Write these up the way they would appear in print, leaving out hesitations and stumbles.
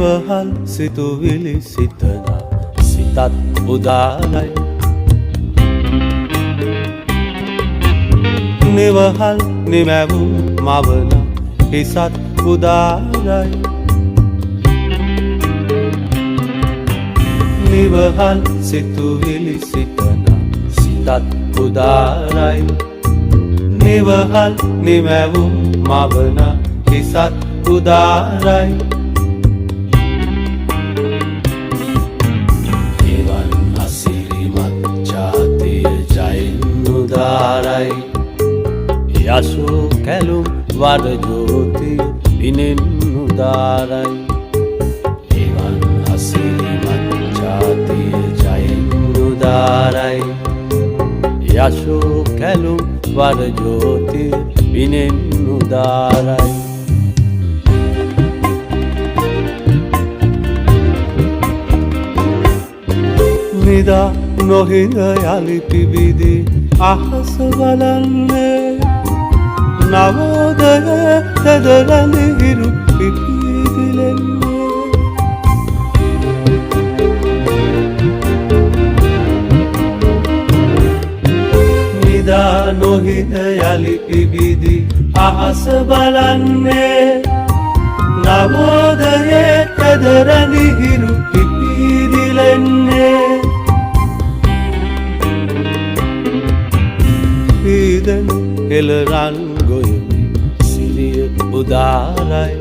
නිවහල් සිතුවිලි සිතන සිතත් උදාරයි නිවහල් නිමැවුම් මවන හිසත් උදාරයි නිවහල් සිතුවිලි සිතන සිතත් උදාරයි නිවහල් නිමැවුම් මවන හිසත් උදාරයි එවන් අසිරිමත් ජාතිය ජයෙන් උදාරයි යසෝ කැලුම් වර ජෝතිය දිනෙන් උදාරයි එවන් අසිරිමත් ජාතිය ජයෙන් උදාරයි යසෝ කැලුම් වර ජෝතිය දිනෙන් උදාරයි නිදා නොහිඳ යලි පිබිදි අහස බලන්නේ නවෝදය තෙදරැඳි හිරු පිපිදිලෙන්නේ නිදා නොහිඳ යලි පිබිදි අහස බලන්නේ නවෝදය තෙදරැඳි හිරු පිපිදිලෙන්නේ පීදෙන් එළරන් ගොයමි සිරිය උදාරයි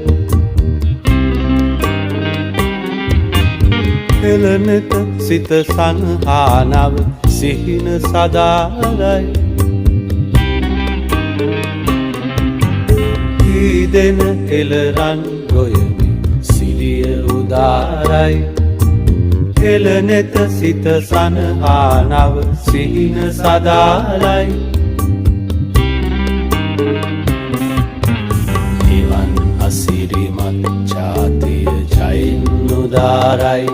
එළනෙත සිත සන්හානව සිහින සදාරයි පීදෙන එළරන් ගොයමි සිරිය උදාරයි එළනෙත සිත සන්හානව සිහින සදාරයි අසිරිමත් ජාතිය ජයෙන් උදාරයි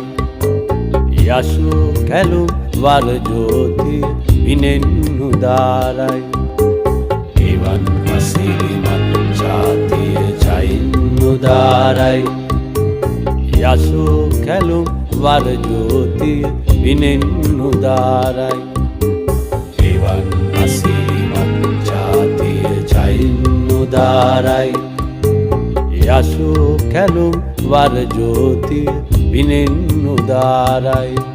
යසෝ කැලුම් වර ජෝතිය විනෙන් උදාරයි එවන් අසිරිමත් ජාතිය ජයෙන් උදාරයි යසෝ කැලුම් වර ජෝතිය විනෙන් උදාරයි එවන් අසිරිමත් ජාතිය ජයෙන් උදාරයි යසෝ කැලුම් වර ජෝතිය විනෙන් උදාරයි